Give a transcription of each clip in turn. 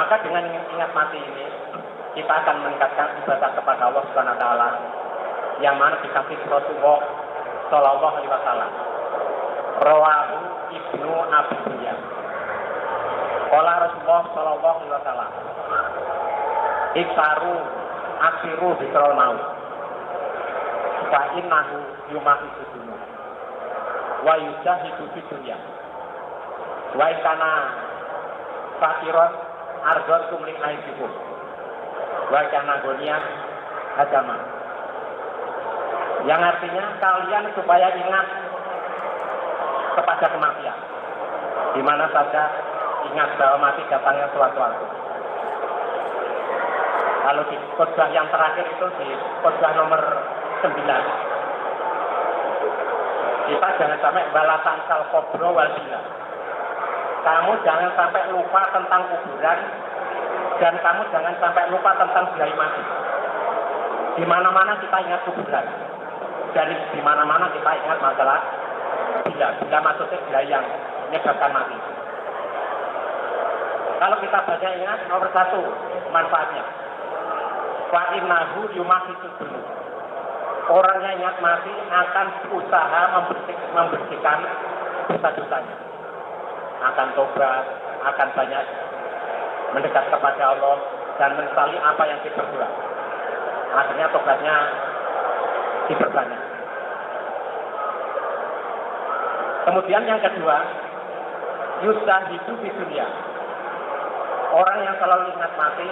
Maka dengan ingat mati ini, kita akan meningkatkan ibadah kepada Allah Subhanahu wa taala yang mana dikasih Rasulullah sallallahu alaihi wasallam. Rawahu Ibnu Abi Dunya. Qala Rasulullah sallallahu alaihi wasallam, "Iksaru aksiru bikrul maut. Fa innahu yumahisu dunya. Wa yujahidu fid dunya. Wa kana fakiron ardotum li aidikum. Wa kana gonian agama." Yang artinya kalian supaya ingat kepada kematian. Di mana saja ingat bahwa mati datangnya suatu-suatu. Kalau di khotbah yang terakhir itu di khotbah nomor 9, kita jangan sampai balasan sal kubro wal bila. Kamu jangan sampai lupa tentang kuburan dan kamu jangan sampai lupa tentang biaya mati. Di mana-mana kita ingat kuburan dan di mana-mana kita ingat masalah bila maksudnya bila yang menyebabkan mati. Kalau kita baca ingat nomor 1 manfaatnya. Fa innahu yumahisu dunya. Orang yang ingat mati akan berusaha membersihkan dosa-dosanya. Akan tobat, akan banyak mendekat kepada Allah dan menyesali apa yang diperbuat. Akhirnya tobatnya diperbanyak. Kemudian yang kedua, yuzahidu di dunia. Orang yang selalu ingat mati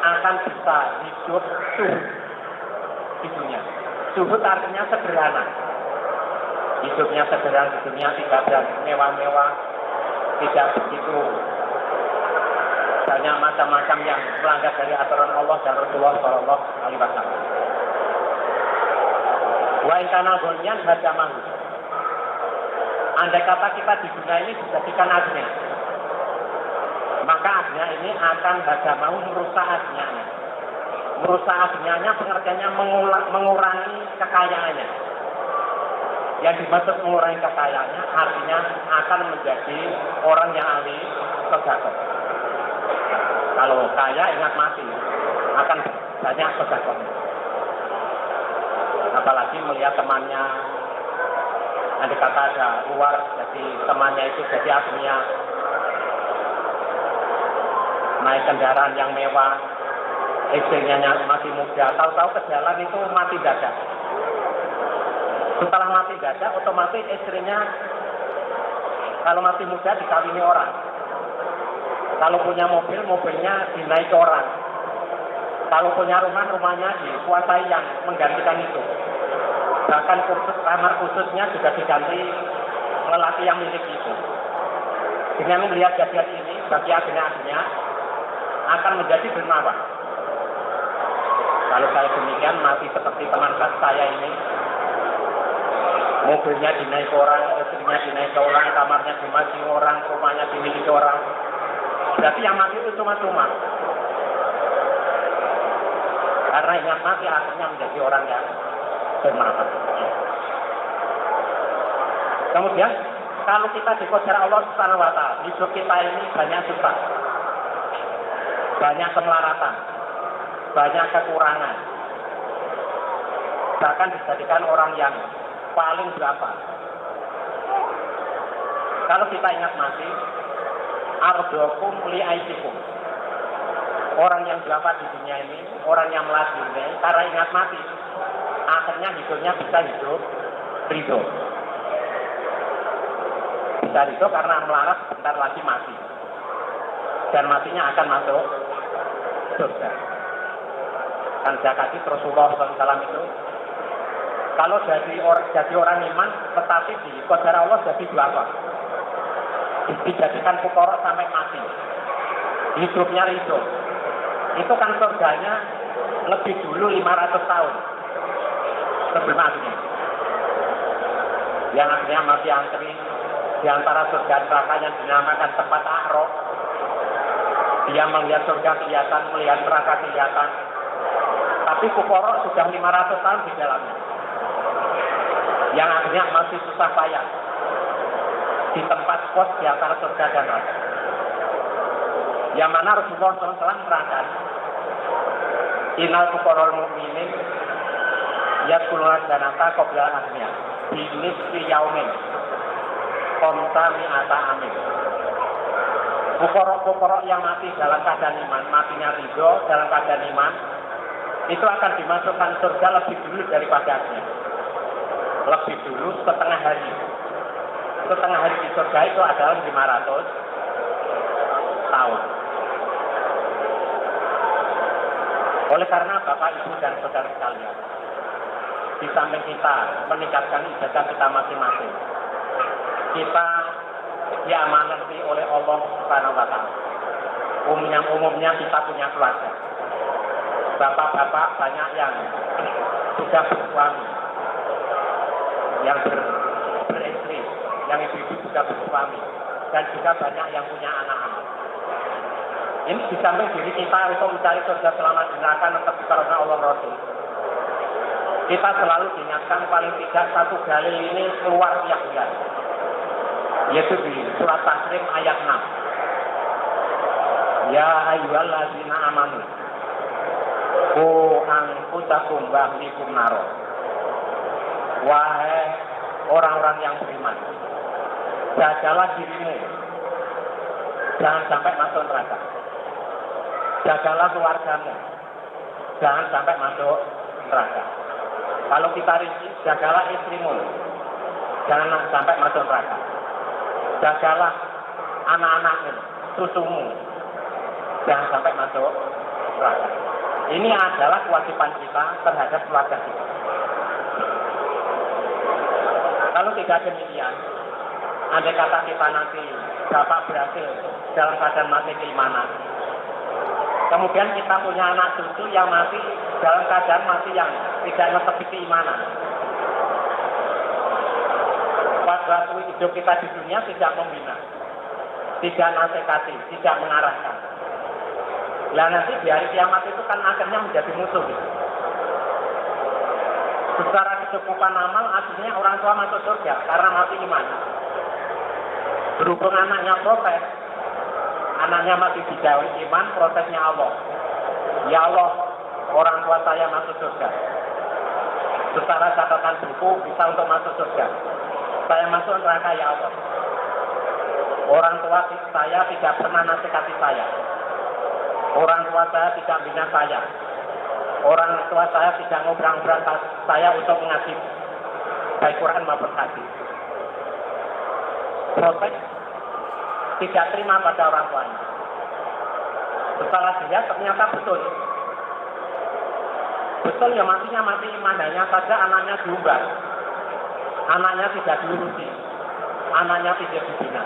akan bisa hidup suhud di dunia. Suhud artinya sederhana. Hidupnya sederhana di dunia, tidak mewah-mewah, tidak begitu banyak macam-macam yang melanggar dari aturan Allah dan Rasulullah Shallallahu Alaihi Wasallam. Wa kana ghaniyan hajamahu. Andai kata kita di dunia ini dijadikan agnya, maka agnya ini akan hajamahu merusak agnyanya. Merusak agnyanya pengertiannya mengurangi kekayaannya. Yang dimaksud mengurangi kekayaannya artinya akan menjadi orang yang ahli sedekah. Kalau kaya ingat mati akan banyak sedekah. Apalagi melihat temannya, andai kata ada luar, jadi temannya itu jadi agniya, naik kendaraan yang mewah, istrinya masih muda, tahu-tahu ke jalan itu mati dadak. Setelah mati dadak, otomatis istrinya kalau masih muda dikawini orang. Kalau punya mobil, mobilnya dinaiki orang. Kalau punya rumah, rumahnya dikuasai yang menggantikan itu. Bahkan kamar khususnya juga diganti lelaki yang milik itu. Dengan melihat jadian ini, bagi akhirnya akan menjadi dermawan. Kalau saya demikian, mati seperti teman saya ini. Mobilnya dinaiki orang, istrinya dinaiki orang, kamarnya dimiliki orang, rumahnya dimiliki orang. Berarti yang mati itu cuma-cuma. Karena ingat mati akhirnya menjadi orang yang bermanfaat. Kemudian, kalau kita dikojar Allah Subhanahu wa taala, hidup kita ini banyak susah. Banyak kemelaratan, banyak kekurangan. Bahkan dijadikan orang yang paling berapa. Kalau kita ingat mati, ardokum li aidikum. Orang yang berapa di dunia ini, orang yang melatih ini, karena ingat mati, akhirnya hidupnya bisa hidup ridho. Bisa ridho karena melarat sebentar lagi mati. Dan matinya akan masuk surga. Kan zakati Rasulullah SAW itu, kalau jadi orang iman, tetapi di qadar Allah jadi duafa. Dijadikan fuqara sampai mati. Hidupnya ridho. Itu kan surganya lebih dulu 500 tahun sebelum akhirnya. Yang akhirnya masih antri di antara surga neraka yang dinamakan tempat A'raf. Dia melihat surga kelihatan, melihat neraka kelihatan. Tapi fuqara sudah 500 tahun di dalamnya. Yang akhirnya masih susah payah di tempat kos di antara surga dan neraka. Yang mana Rasulullah SAW menerangkan, Innal fuqara'al mu'minin yadkhuluna jannata qabla ahliya binisfi yaumin qamta mi'ata amin. Fuqara-fuqara yang mati dalam keadaan iman, matinya ridho dalam keadaan iman, itu akan dimasukkan surga lebih dulu daripada aslinya. Lebih dulu setengah hari. Setengah hari di surga itu adalah 500 tahun. Oleh karena Bapak, Ibu, dan saudara sekalian, di samping kita meningkatkan ibadah kita masing-masing, kita diamanati oleh Allah Subhanahu wa Ta'ala. Umumnya kita punya keluarga. Bapak-bapak banyak yang sudah bersuami, yang beristri, yang ibu-ibu sudah bersuami, dan juga banyak yang punya anak-anak. Ini di samping diri kita untuk mencari surga selamat di neraka tetapi karena Allah Rasul. Kita selalu diingatkan paling tidak satu dalil ini keluar tiap bulan, yaitu di surat Tahrim ayat 6. Ya ayyuhalladzina amanu qu anfusakum wa ahlikum naro. Wahai orang-orang yang beriman, jagalah dirimu jangan sampai masuk neraka. Jagalah keluargamu jangan sampai masuk neraka. Kalau kita rinci, jagalah istrimu jangan sampai masuk neraka. Jagalah anak-anakmu, susumu jangan sampai masuk neraka. Ini adalah kewajiban kita terhadap keluarga kita. Kalau tidak demikian, andai kata kita nanti dapat berhasil dalam keadaan mati keimanan, kemudian kita punya anak cucu yang mati dalam keadaan mati yang tidak netepi keimanan. Waktu hidup kita di dunia tidak membina, tidak nasihati, tidak mengarahkan. Lah nanti di hari kiamat itu kan akhirnya menjadi musuh. Secara kecukupan amal akhirnya orang tua masuk surga karena mati iman. Berhubung anaknya protes, anaknya mati dijauhi iman, prosesnya Allah. Ya Allah, orang tua saya masuk surga. Secara catatan buku bisa untuk masuk surga. Saya masuk neraka ya Allah. Orang tua saya tidak pernah nasihati saya. Orang tua saya tidak bina saya. Orang tua saya tidak ngobrol-ngobrol saya untuk mengaji baik Quran maupun hadis. Protes tidak terima pada orang tuanya. Setelah dia ternyata betul ya matinya mati iman, hanya saja anaknya diumbar, anaknya tidak diurusi, anaknya tidak dibina.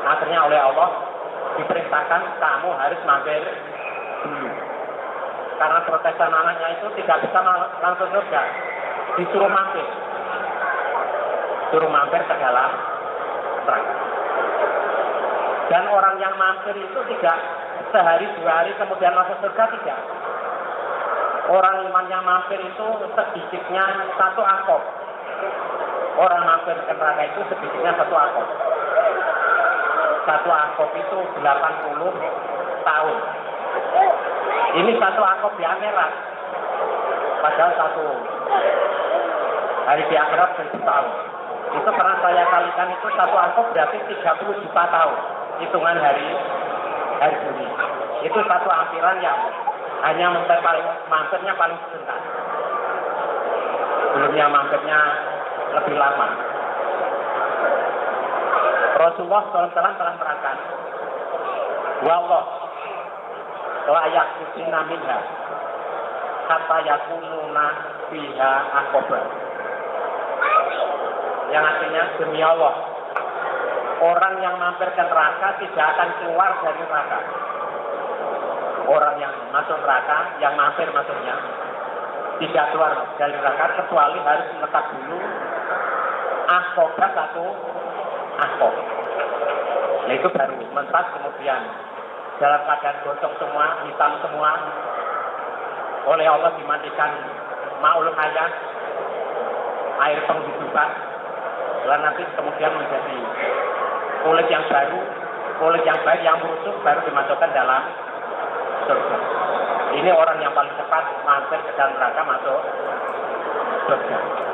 Akhirnya oleh Allah diperintahkan kamu harus mampir dulu. Karena protesan anaknya itu tidak bisa langsung surga, disuruh mampir ke dalam neraka. Dan orang yang mampir itu tidak sehari dua hari kemudian masuk surga, tidak. Orang iman yang mampir itu sedikitnya satu akop. Orang mampir ke neraka itu sedikitnya satu akop. Satu akop itu 80 tahun. Ini satu akop di akhirat. Padahal satu hari di akhirat 1000 tahun. Itu pernah saya kalikan, itu satu akop berarti 30 juta tahun. Hitungan hari bumi. Itu satu ampiran yang hanya mampirnya paling sebentar. Sebelumnya mampirnya lebih lama. Rasulullah SAW telah menerangkan, wallah layak kusina minha hatta yakununa fiha akobar. Yang artinya demi Allah, orang yang mampir ke neraka tidak akan keluar dari neraka. Orang yang masuk neraka, yang mampir maksudnya, tidak keluar dari neraka kecuali harus menetap dulu akobar satu akop. Nah itu baru mentas, kemudian dalam keadaan gosong semua, hitam semua, oleh Allah dimandikan ma'ul hayat, air penghidupan, lalu nanti kemudian menjadi kulit yang baru, kulit yang baik, yang busuk baru dimasukkan dalam surga. Ini orang yang paling cepat mampir ke dalam neraka masuk surga.